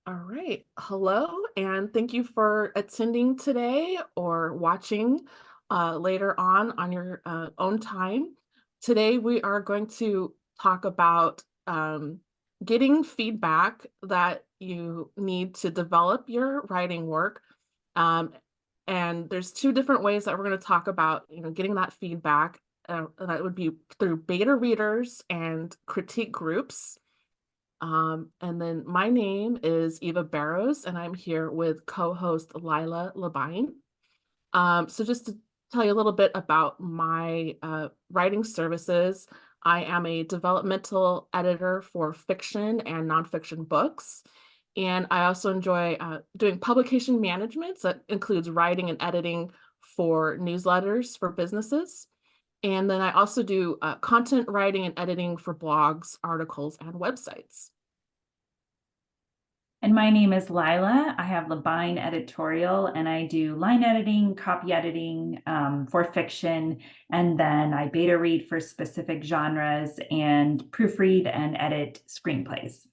All right. Hello, and thank you for attending today or watching later on your own time. Today, we are going to talk about getting feedback that you need to develop your writing work. Um, and there's two different ways that we're going to talk about, getting that feedback. And that would be through beta readers and critique groups. And then my name is Eva Barrows, and I'm here with co-host Lila Labine. So just to tell you a little bit about my writing services, I am a developmental editor for fiction and nonfiction books. And I also enjoy doing publication management. So that includes writing and editing for newsletters for businesses. And then I also do content writing and editing for blogs, articles, and websites. And my name is Lila. I have Labine Editorial, and I do line editing, copy editing for fiction, and then I beta read for specific genres and proofread and edit screenplays.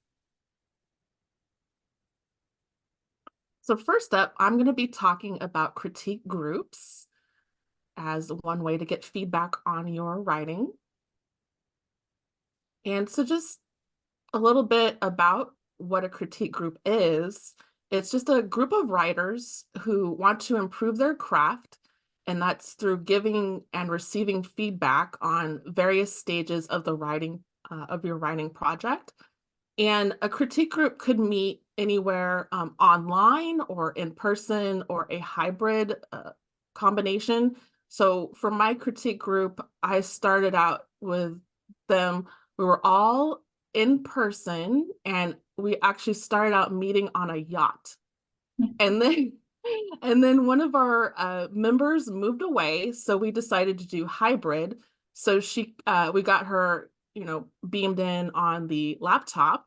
So first up, I'm going to be talking about critique groups as one way to get feedback on your writing. And so just a little bit about what a critique group is. It's just a group of writers who want to improve their craft, and that's through giving and receiving feedback on various stages of the writing of your writing project. And a critique group could meet anywhere online or in person or a hybrid combination. So for my critique group, I started out with them. We were all in person, and we actually started out meeting on a yacht. And then and then one of our members moved away, so we decided to do hybrid. So we got her, beamed in on the laptop,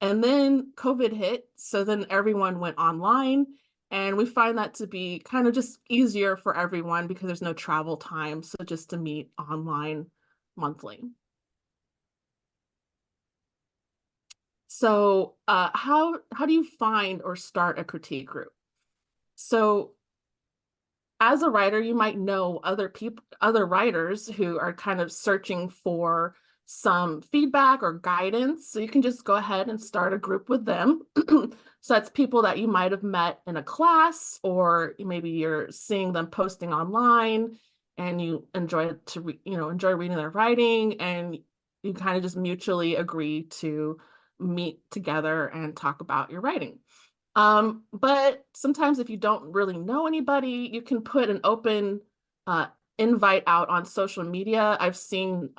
and then COVID hit. So then everyone went online, and we find that to be kind of just easier for everyone because there's no travel time. So just to meet online monthly. So how do you find or start a critique group? So as a writer, you might know other writers who are kind of searching for some feedback or guidance. So you can just go ahead and start a group with them. So that's people that you might have met in a class, or maybe you're seeing them posting online and you enjoy reading their writing, and you kind of just mutually agree to meet together and talk about your writing. But sometimes if you don't really know anybody, you can put an open uh, invite out on social media. I've seen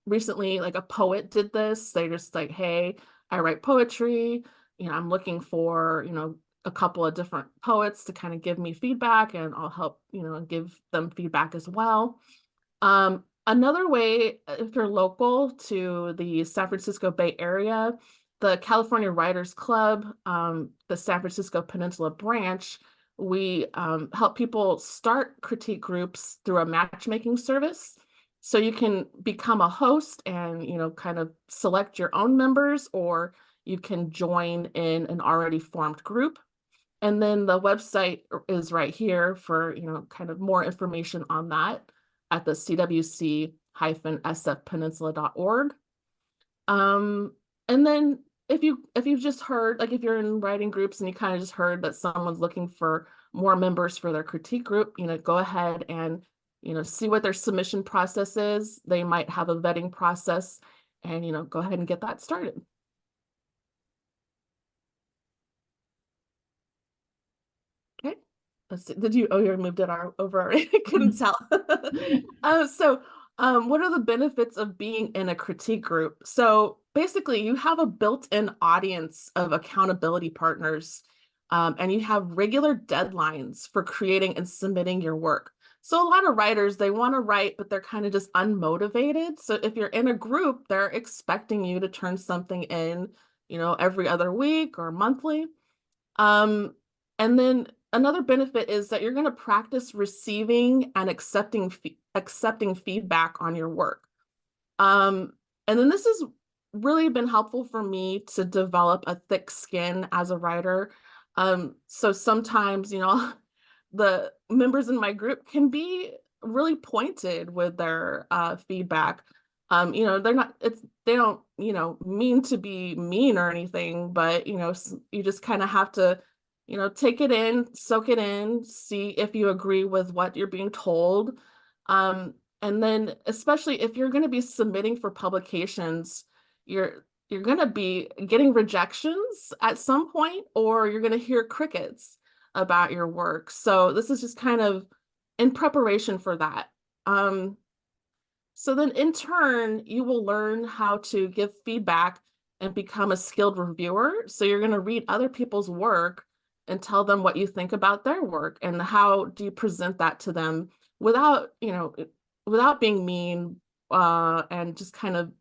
recently, like a poet did this. They just like, hey, I write poetry. I'm looking for, a couple of different poets to kind of give me feedback, and I'll help, give them feedback as well. Another way, if you're local to the San Francisco Bay Area, the California Writers Club, the San Francisco Peninsula branch, we help people start critique groups through a matchmaking service. So you can become a host and, kind of select your own members, or you can join in an already formed group. And then the website is right here for, kind of more information on that at the cwc-sfpeninsula.org. And then if you've just heard, like if you're in writing groups and you kind of just heard that someone's looking for more members for their critique group, go ahead and, see what their submission process is. They might have a vetting process, and, go ahead and get that started. Okay. Let's see. You moved it over already. I couldn't tell. What are the benefits of being in a critique group? So basically, you have a built-in audience of accountability partners, and you have regular deadlines for creating and submitting your work. So a lot of writers, they want to write, but they're kind of just unmotivated. So if you're in a group, they're expecting you to turn something in, every other week or monthly. Um, and then another benefit is that you're going to practice receiving and accepting feedback on your work. And then this is really been helpful for me to develop a thick skin as a writer. So sometimes, the members in my group can be really pointed with their feedback. They're not, they don't, mean to be mean or anything, but, you just kind of have to, take it in, soak it in, see if you agree with what you're being told. And then, especially if you're going to be submitting for publications, you're going to be getting rejections at some point, or you're going to hear crickets about your work. So this is just kind of in preparation for that. Um, so then in turn, you will learn how to give feedback and become a skilled reviewer. So you're going to read other people's work and tell them what you think about their work, and how do you present that to them without, without being mean, and just kind of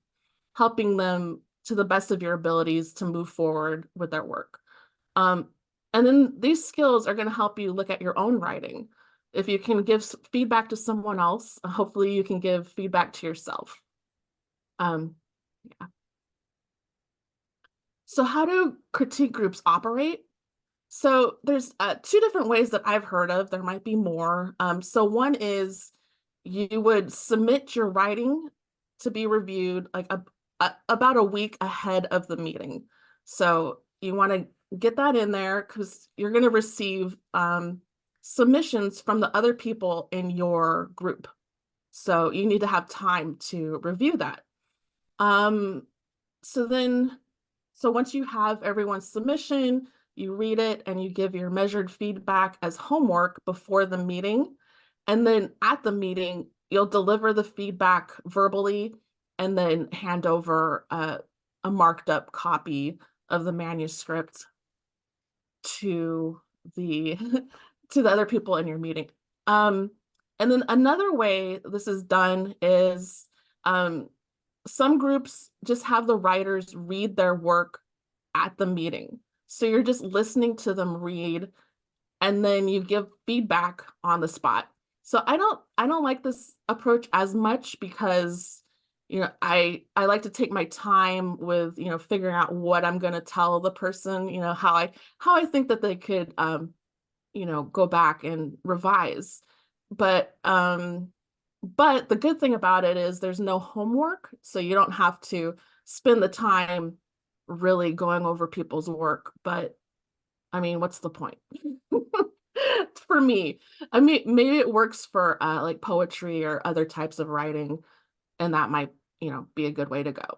helping them to the best of your abilities to move forward with their work. Um, and then these skills are going to help you look at your own writing. If you can give feedback to someone else, hopefully you can give feedback to yourself. Um, yeah. So how do critique groups operate? So there's two different ways that I've heard of. There might be more. So one is you would submit your writing to be reviewed like about a week ahead of the meeting. So you want to get that in there because you're going to receive submissions from the other people in your group. So you need to have time to review that. Um, so then, so once you have everyone's submission, you read it and you give your measured feedback as homework before the meeting. And then at the meeting, you'll deliver the feedback verbally and then hand over a marked up copy of the manuscript to the to the other people in your meeting. Um, and then another way this is done is um, some groups just have the writers read their work at the meeting. So you're just listening to them read, and then you give feedback on the spot. So I don't like this approach as much because I like to take my time with figuring out what I'm going to tell the person, how I think that they could go back and revise. But the good thing about it is there's no homework, so you don't have to spend the time really going over people's work. But I mean, what's the point? For me, I mean, maybe it works for like poetry or other types of writing, and that might, be a good way to go.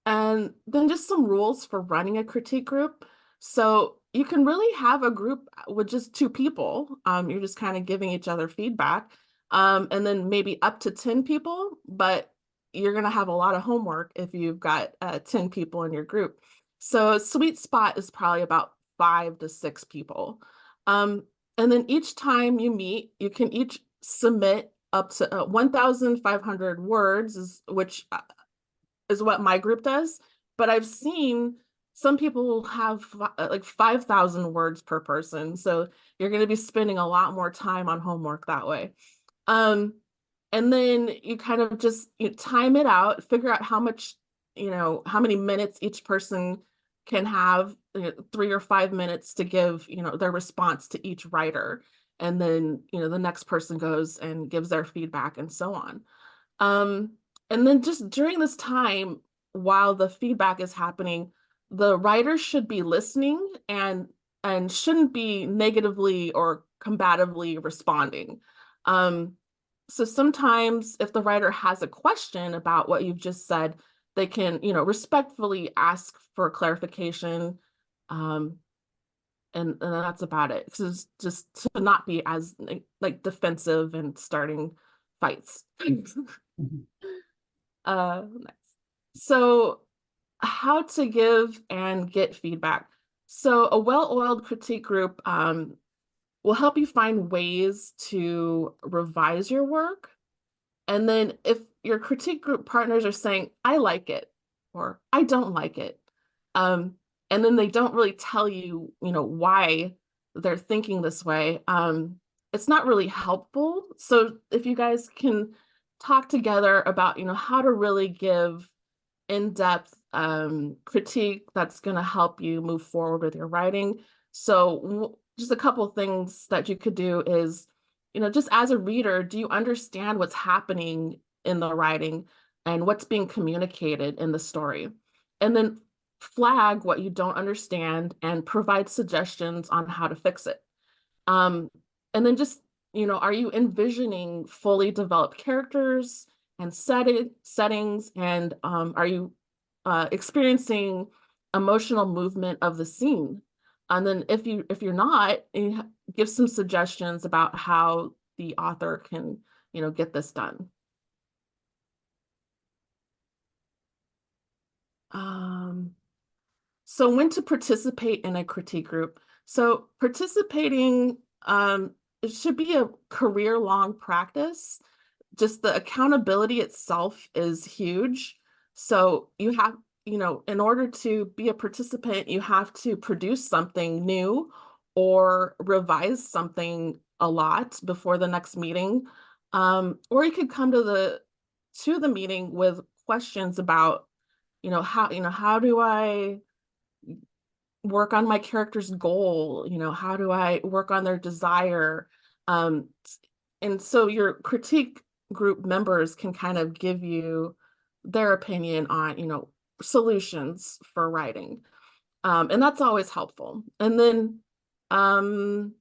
And then just some rules for running a critique group. So you can really have a group with just two people. You're just kind of giving each other feedback. And then maybe up to 10 people, but you're going to have a lot of homework if you've got 10 people in your group. So a sweet spot is probably about 5 to 6 people. Um, and then each time you meet, you can each submit up to 1,500 words, which is what my group does. But I've seen some people have like 5,000 words per person. So you're going to be spending a lot more time on homework that way. Um, and then you kind of just time it out, figure out how much, how many minutes each person can have, 3 or 5 minutes to give, their response to each writer. And then, the next person goes and gives their feedback and so on. Um, and then just during this time, while the feedback is happening, the writer should be listening and shouldn't be negatively or combatively responding. Um, so sometimes if the writer has a question about what you've just said, they can, respectfully ask for clarification. Um, and that's about it. Because just to not be as like defensive and starting fights. Mhm. Nice. So, how to give and get feedback. So, a well-oiled critique group will help you find ways to revise your work. And then, if your critique group partners are saying, I like it, or I don't like it, um, and then they don't really tell you, why they're thinking this way, it's not really helpful. So, if you guys can talk together about, how to really give in-depth critique that's going to help you move forward with your writing. So just a couple of things that you could do is, just as a reader, do you understand what's happening in the writing and what's being communicated in the story? And then flag what you don't understand and provide suggestions on how to fix it. Um, and then just, are you envisioning fully developed characters and settings? And are you experiencing emotional movement of the scene? And then if you're not, give some suggestions about how the author can, get this done. Um, So when to participate in a critique group. So participating, it should be a career-long practice. Just the accountability itself is huge. So you have, in order to be a participant, you have to produce something new or revise something a lot before the next meeting. Or you could come to the meeting with questions about, how do I work on my character's goal? How do I work on their desire? Um, and so your critique group members can kind of give you their opinion on, solutions for writing. And that's always helpful. And then, um,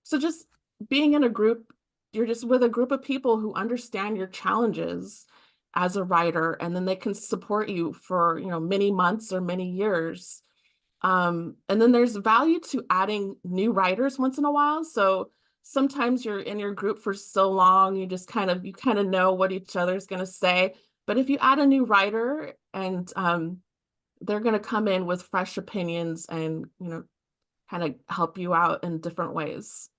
so just being in a group, you're just with a group of people who understand your challenges as a writer, and then they can support you for, many months or many years. And then there's value to adding new writers once in a while. So sometimes you're in your group for so long, you kind of know what each other's going to say. But if you add a new writer and they're going to come in with fresh opinions and, kind of help you out in different ways.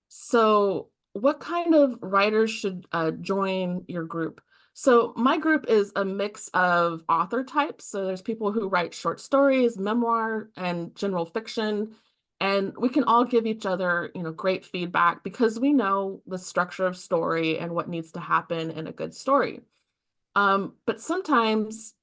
So what kind of writers should join your group? So my group is a mix of author types. So there's people who write short stories, memoir, and general fiction. And we can all give each other, great feedback because we know the structure of story and what needs to happen in a good story. But sometimes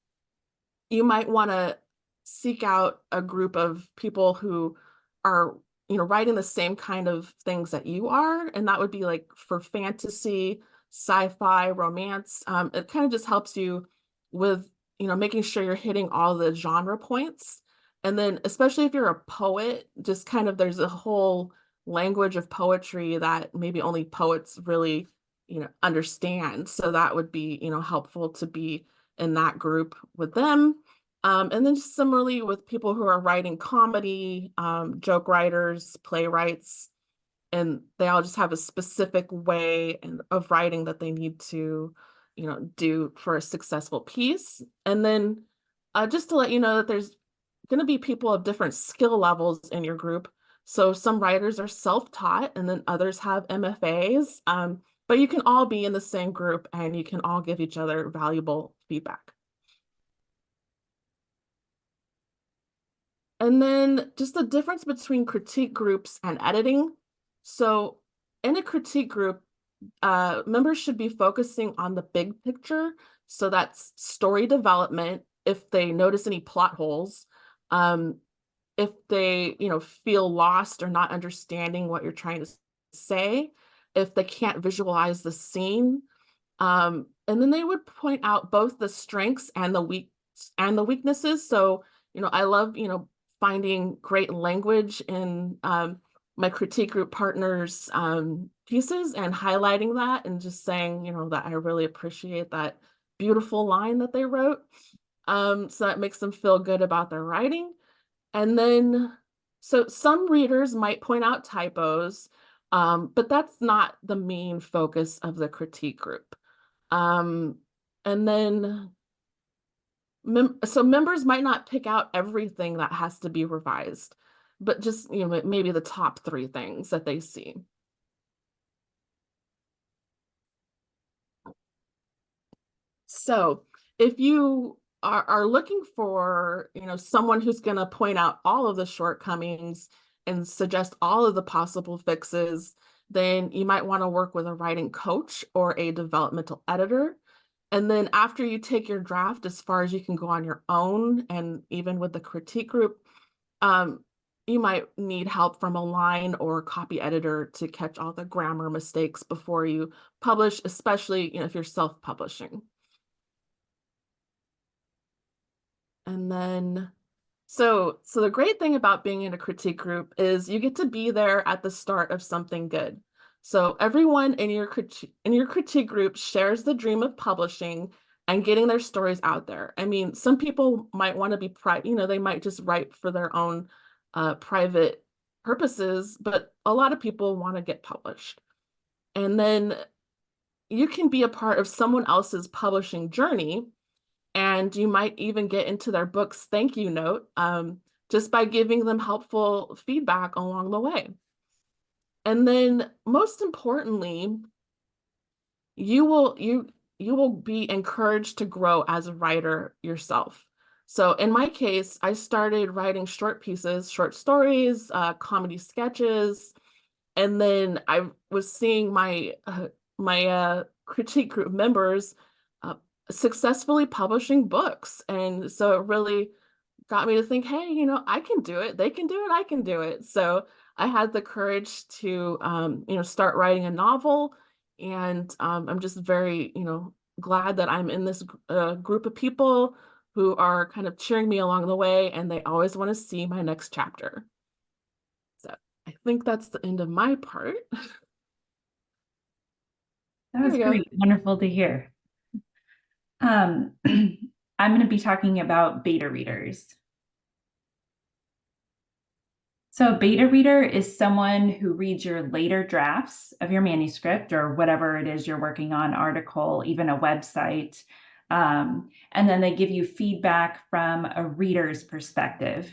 you might want to seek out a group of people who are, writing the same kind of things that you are. And that would be like for fantasy, sci-fi, romance. It kind of just helps you with, making sure you're hitting all the genre points. And then, especially if you're a poet, just kind of there's a whole language of poetry that maybe only poets really, understand. So that would be, helpful to be in that group with them. And then just similarly with people who are writing comedy, joke writers, playwrights, and they all just have a specific way of writing that they need to, do for a successful piece. And then just to let you know that there's going to be people of different skill levels in your group. So some writers are self-taught and then others have MFAs. But you can all be in the same group and you can all give each other valuable feedback. And then just the difference between critique groups and editing. So in a critique group, members should be focusing on the big picture. So that's story development, if they notice any plot holes, um, if they, feel lost or not understanding what you're trying to say, if they can't visualize the scene, and then they would point out both the strengths and the weaknesses. So, I love, finding great language in my critique group partners' pieces and highlighting that and just saying, that I really appreciate that beautiful line that they wrote. So that makes them feel good about their writing. And then, so some readers might point out typos, but that's not the main focus of the critique group. Um, and then, so members might not pick out everything that has to be revised, but just, maybe the top three things that they see. So if you are looking for, someone who's going to point out all of the shortcomings and suggest all of the possible fixes, then you might want to work with a writing coach or a developmental editor. And then after you take your draft as far as you can go on your own, and even with the critique group, um, you might need help from a line or copy editor to catch all the grammar mistakes before you publish, especially, if you're self-publishing. And then, so the great thing about being in a critique group is you get to be there at the start of something good. So everyone in your critique group shares the dream of publishing and getting their stories out there. I mean, some people might want to be private, they might just write for their own private purposes, but a lot of people want to get published. And then you can be a part of someone else's publishing journey, and you might even get into their book's thank you note, just by giving them helpful feedback along the way. And then most importantly, you will be encouraged to grow as a writer yourself. So in my case, I started writing short pieces, short stories, comedy sketches, and then I was seeing my critique group members uh, successfully publishing books, and so it really got me to think, hey, I can do it. They can do it. I can do it. So I had the courage to, start writing a novel, and I'm just very, glad that I'm in this group of people who are kind of cheering me along the way, and they always want to see my next chapter. So I think that's the end of my part. That There was we go. great. Wonderful to hear. I'm going to be talking about beta readers. So a beta reader is someone who reads your later drafts of your manuscript or whatever it is you're working on, article, even a website. And then they give you feedback from a reader's perspective.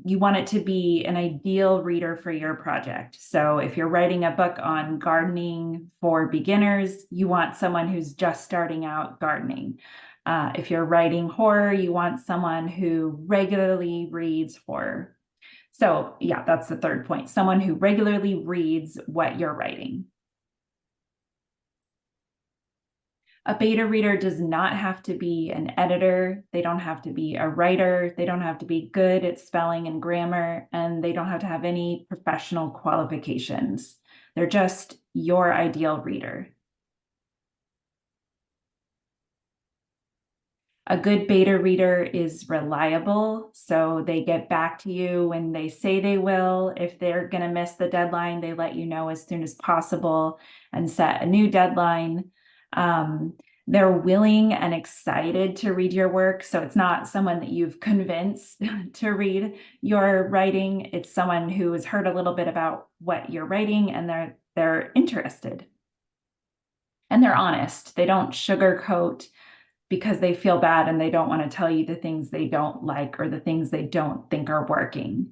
You want it to be an ideal reader for your project. So if you're writing a book on gardening for beginners, you want someone who's just starting out gardening. If you're writing horror, you want someone who regularly reads horror. So yeah, that's the third point. Someone who regularly reads what you're writing. A beta reader does not have to be an editor. They don't have to be a writer. They don't have to be good at spelling and grammar, and they don't have to have any professional qualifications. They're just your ideal reader. A good beta reader is reliable, so they get back to you when they say they will. If they're going to miss the deadline, they let you know as soon as possible and set a new deadline. They're willing and excited to read your work, so it's not someone that you've convinced to read your writing. It's someone who has heard a little bit about what you're writing, and they're interested. And they're honest. They don't sugarcoat because they feel bad and they don't want to tell you the things they don't like or the things they don't think are working.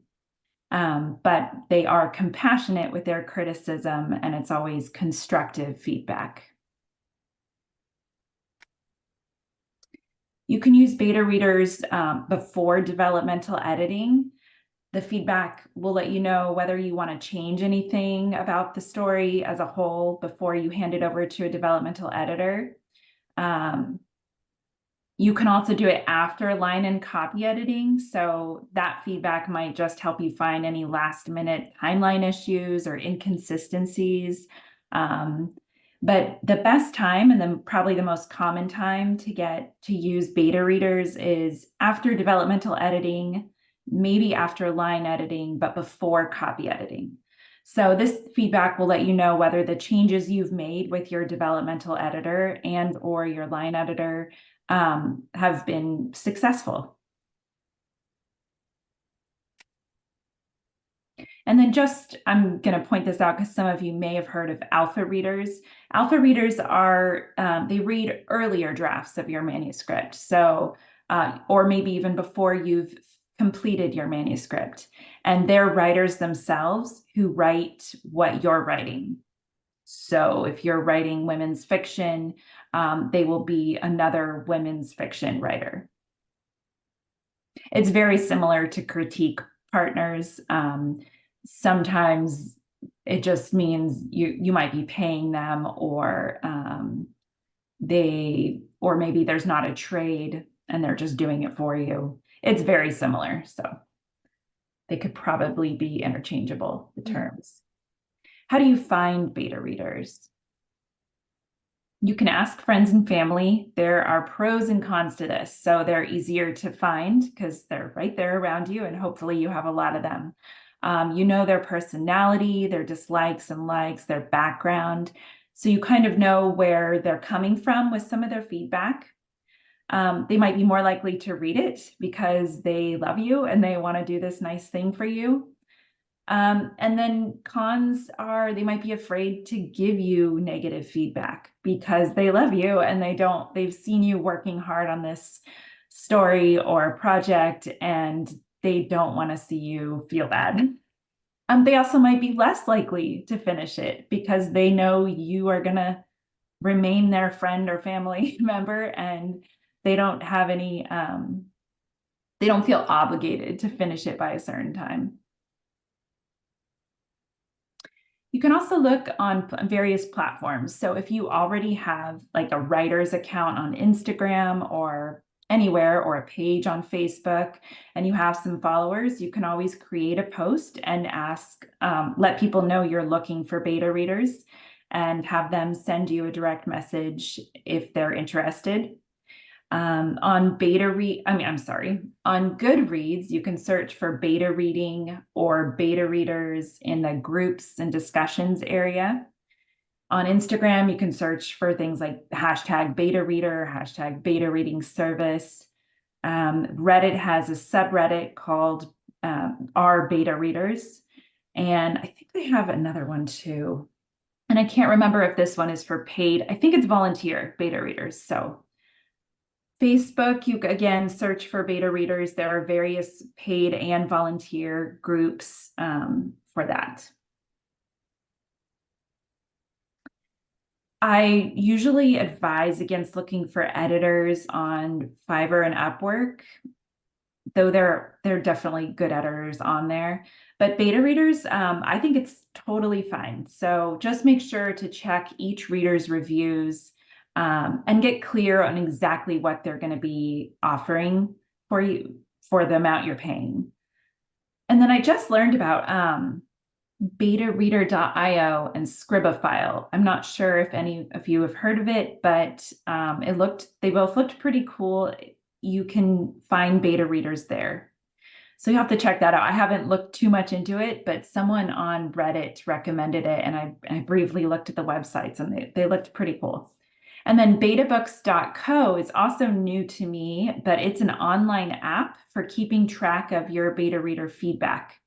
But they are compassionate with their criticism, and it's always constructive feedback. You can use beta readers before developmental editing. The feedback will let you know whether you want to change anything about the story as a whole before you hand it over to a developmental editor. You can also do it after line and copy editing. So that feedback might just help you find any last minute timeline issues or inconsistencies. But the best time, and then probably the most common time to get to use beta readers, is after developmental editing, maybe after line editing, but before copy editing. So this feedback will let you know whether the changes you've made with your developmental editor and or your line editor have been successful. And then I'm going to point this out because some of you may have heard of alpha readers. Alpha readers are, they read earlier drafts of your manuscript. So, or maybe even before you've completed your manuscript. And they're writers themselves who write what you're writing. So if you're writing women's fiction, they will be another women's fiction writer. It's very similar to critique partners. Sometimes it just means you might be paying them, or or maybe there's not a trade and they're just doing it for you. It's very similar, so they could probably be interchangeable, the terms. How do you find beta readers? You can ask friends and family. There are pros and cons to this. So they're easier to find because they're right there around you, and hopefully you have a lot of them. You know their personality, their dislikes and likes, their background. So you kind of know where they're coming from with some of their feedback. They might be more likely to read it because they love you and they want to do this nice thing for you. And then cons are they might be afraid to give you negative feedback because they love you and they've seen you working hard on this story or project and they don't want to see you feel bad. They also might be less likely to finish it because they know you are going to remain their friend or family member, and they don't have any, they don't feel obligated to finish it by a certain time. You can also look on various platforms. So if you already have like a writer's account on Instagram or anywhere, or a page on Facebook, and you have some followers, you can always create a post and ask, let people know you're looking for beta readers and have them send you a direct message if they're interested. On Goodreads, you can search for beta reading or beta readers in the groups and discussions area. On Instagram, you can search for things like hashtag beta reader, hashtag beta reading service. Reddit has a subreddit called our beta readers. And I think they have another one too. And I can't remember if this one is for paid. I think it's volunteer beta readers. So Facebook, you again search for beta readers. There are various paid and volunteer groups for that. I usually advise against looking for editors on Fiverr and Upwork, though there are definitely good editors on there. But beta readers, I think it's totally fine. So just make sure to check each reader's reviews and get clear on exactly what they're going to be offering for you for the amount you're paying. And then I just learned about betareader.io and Scribophile. I'm not sure if any of you have heard of it, but they both looked pretty cool. You can find beta readers there. So you have to check that out. I haven't looked too much into it, but someone on Reddit recommended it, and I briefly looked at the websites, and they looked pretty cool. And then betabooks.co is also new to me, but it's an online app for keeping track of your beta reader feedback.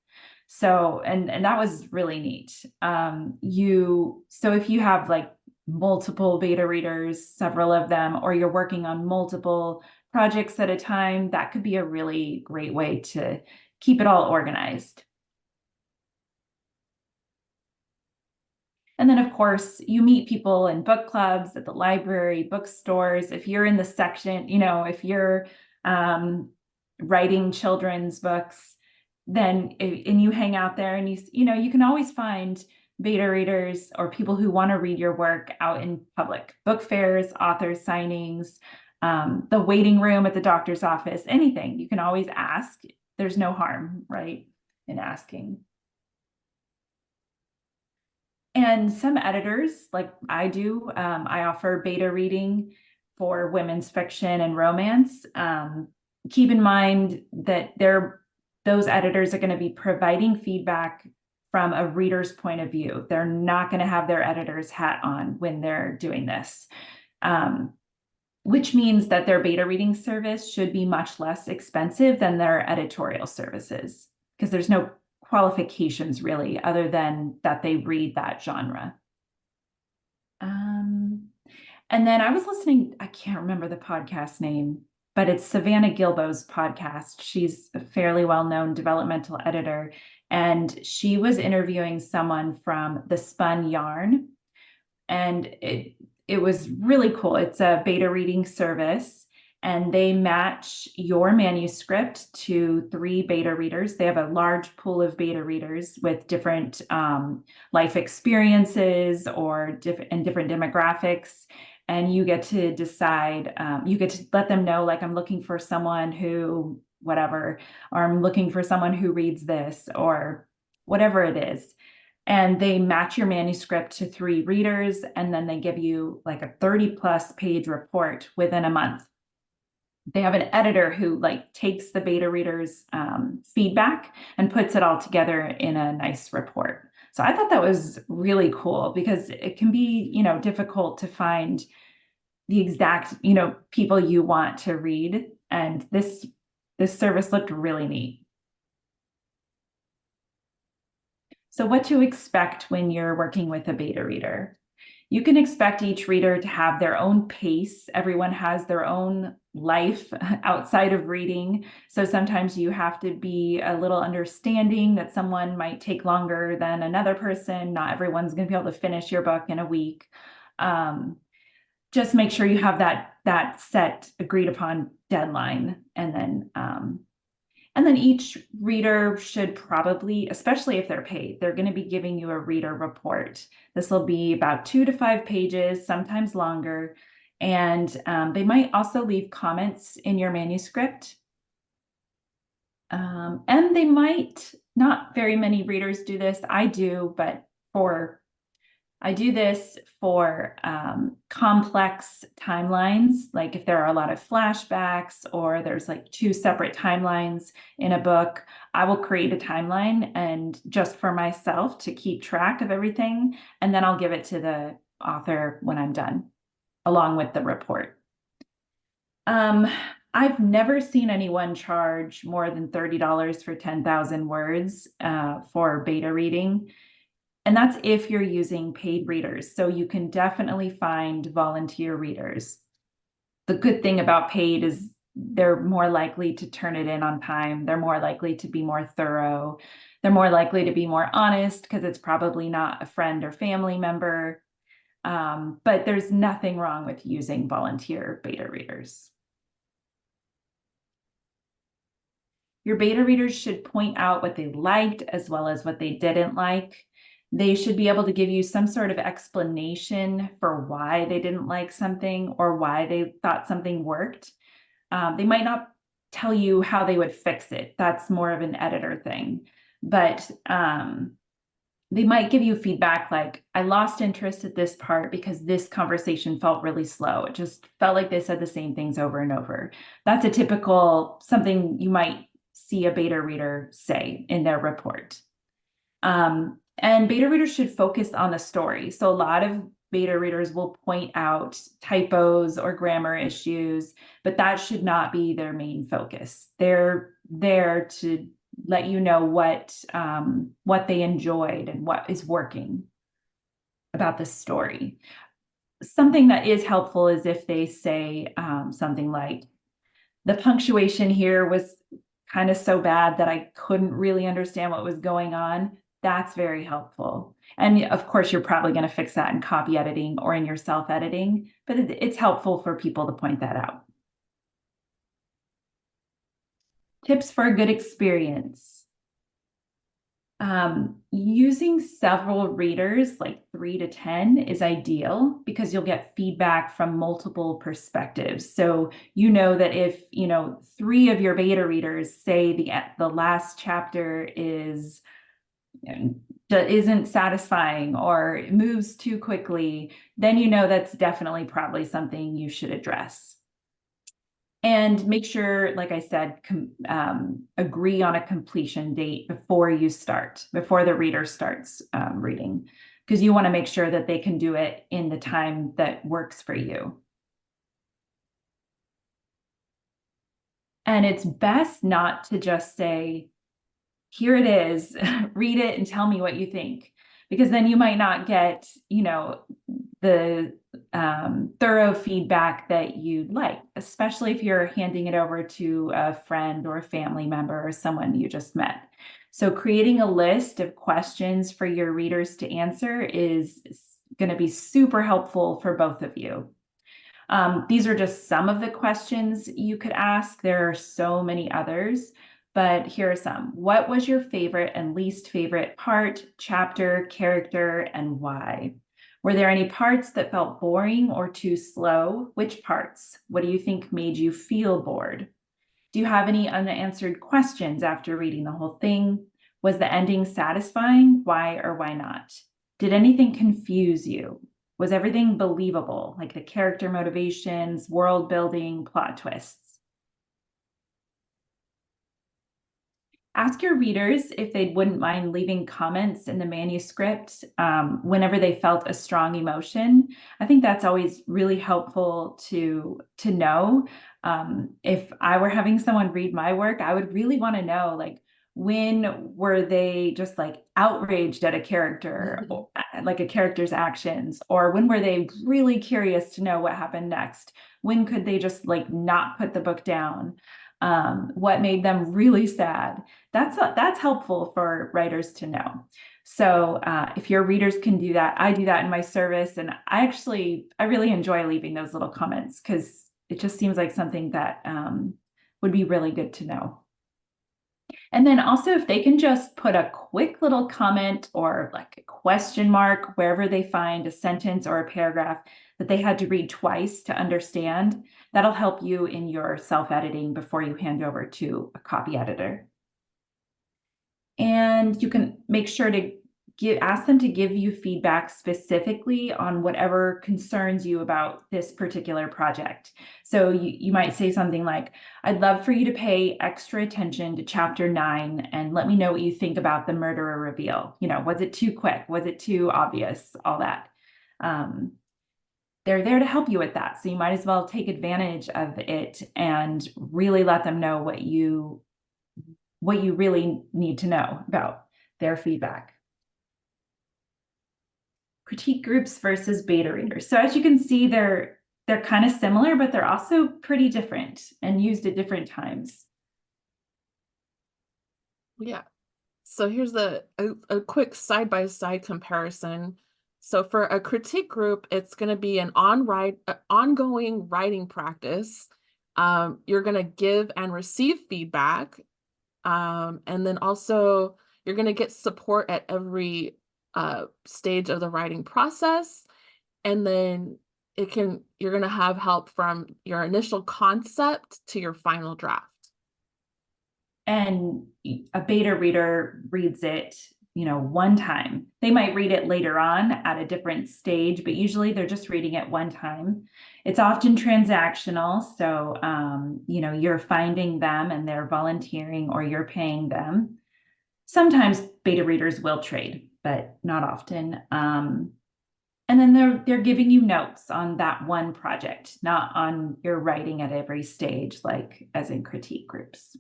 So, and that was really neat. So if you have like multiple beta readers, several of them, or you're working on multiple projects at a time, that could be a really great way to keep it all organized. And then, of course, you meet people in book clubs, at the library, bookstores. If you're in the section, if you're writing children's books, then and you hang out there, and you can always find beta readers or people who want to read your work out in public, book fairs, author signings, the waiting room at the doctor's office, anything. You can always ask. There's no harm, right, in asking. And some editors, like I do, I offer beta reading for women's fiction and romance. Keep in mind that those editors are going to be providing feedback from a reader's point of view. They're not going to have their editor's hat on when they're doing this, which means that their beta reading service should be much less expensive than their editorial services, because there's no qualifications really, other than that they read that genre. And then I was listening, I can't remember the podcast name, but it's Savannah Gilbo's podcast. She's a fairly well-known developmental editor, and she was interviewing someone from The Spun Yarn, and it was really cool. It's a beta reading service, and they match your manuscript to 3 beta readers. They have a large pool of beta readers with different life experiences or different demographics. And you get to decide, you get to let them know, like, I'm looking for someone who, whatever, or I'm looking for someone who reads this, or whatever it is. And they match your manuscript to 3 readers, and then they give you like a 30+ page report within a month. They have an editor who like takes the beta readers' feedback and puts it all together in a nice report. So I thought that was really cool, because it can be, difficult to find the exact, people you want to read. And this service looked really neat. So what to expect when you're working with a beta reader? You can expect each reader to have their own pace. Everyone has their own life outside of reading. So sometimes you have to be a little understanding that someone might take longer than another person. Not everyone's going to be able to finish your book in a week. Just make sure you have that set agreed upon deadline, and then each reader should probably, especially if they're paid, they're going to be giving you a reader report. This will be about 2 to 5 pages, sometimes longer. And they might also leave comments in your manuscript. And they might, not very many readers do this. I do, but I do this for complex timelines, like if there are a lot of flashbacks or there's like 2 separate timelines in a book. I will create a timeline and just for myself to keep track of everything, and then I'll give it to the author when I'm done, along with the report. I've never seen anyone charge more than $30 for 10,000 words for beta reading. And that's if you're using paid readers. So you can definitely find volunteer readers. The good thing about paid is they're more likely to turn it in on time. They're more likely to be more thorough. They're more likely to be more honest, because it's probably not a friend or family member. But there's nothing wrong with using volunteer beta readers. Your beta readers should point out what they liked as well as what they didn't like. They should be able to give you some sort of explanation for why they didn't like something or why they thought something worked. They might not tell you how they would fix it. That's more of an editor thing. But they might give you feedback like, I lost interest at this part because this conversation felt really slow. It just felt like they said the same things over and over. That's a typical something you might see a beta reader say in their report. And beta readers should focus on the story. So a lot of beta readers will point out typos or grammar issues, but that should not be their main focus. They're there to let you know what they enjoyed and what is working about the story. Something that is helpful is if they say something like, the punctuation here was kind of so bad that I couldn't really understand what was going on. That's very helpful. And of course, you're probably going to fix that in copy editing or in your self-editing, but it's helpful for people to point that out. Tips for a good experience. Using several readers, like 3 to 10, is ideal because you'll get feedback from multiple perspectives. So you know that if 3 of your beta readers say the last chapter isn't satisfying or moves too quickly, then you know that's definitely probably something you should address. And make sure, like I said, agree on a completion date before the reader starts reading, because you want to make sure that they can do it in the time that works for you. And it's best not to just say, here it is, read it and tell me what you think, because then you might not get, the thorough feedback that you'd like, especially if you're handing it over to a friend or a family member or someone you just met. So creating a list of questions for your readers to answer is going to be super helpful for both of you. These are just some of the questions you could ask. There are so many others, but here are some. What was your favorite and least favorite part, chapter, character, and why? Were there any parts that felt boring or too slow? Which parts? What do you think made you feel bored? Do you have any unanswered questions after reading the whole thing? Was the ending satisfying? Why or why not? Did anything confuse you? Was everything believable, like the character motivations, world building, plot twists? Ask your readers if they wouldn't mind leaving comments in the manuscript whenever they felt a strong emotion. I think that's always really helpful to know. If I were having someone read my work, I would really want to know, like, when were they just like outraged at a character, or, like a character's actions, or when were they really curious to know what happened next? When could they just like not put the book down? What made them really sad? That's helpful for writers to know. So if your readers can do that, I do that in my service, and I really enjoy leaving those little comments because it just seems like something that would be really good to know. And then also, if they can just put a quick little comment or like a question mark wherever they find a sentence or a paragraph that they had to read twice to understand, that'll help you in your self-editing before you hand over to a copy editor. And you can make sure to ask them to give you feedback specifically on whatever concerns you about this particular project. So you might say something like, I'd love for you to pay extra attention to chapter 9 and let me know what you think about the murderer reveal. You know, was it too quick? Was it too obvious? All that. They're there to help you with that. So you might as well take advantage of it and really let them know what you really need to know about their feedback. Critique groups versus beta readers. So as you can see, they're kind of similar, but they're also pretty different and used at different times. Yeah. So here's a quick side-by-side comparison. So for a critique group, it's going to be an ongoing writing practice. You're going to give and receive feedback. And then also you're going to get support at every stage of the writing process. And then you're going to have help from your initial concept to your final draft. And a beta reader reads it, one time. They might read it later on at a different stage, but usually they're just reading it one time. It's often transactional. So, you're finding them and they're volunteering or you're paying them. Sometimes beta readers will trade, but not often. And then they're giving you notes on that one project, not on your writing at every stage, like as in critique groups.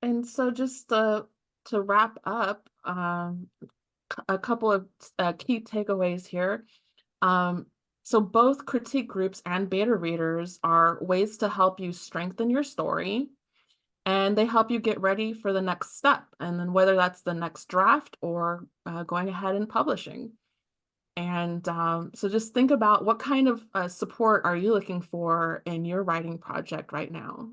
And so just to wrap up, a couple of key takeaways here. So both critique groups and beta readers are ways to help you strengthen your story, and they help you get ready for the next step, and then whether that's the next draft or going ahead and publishing. And so just think about what kind of support are you looking for in your writing project right now?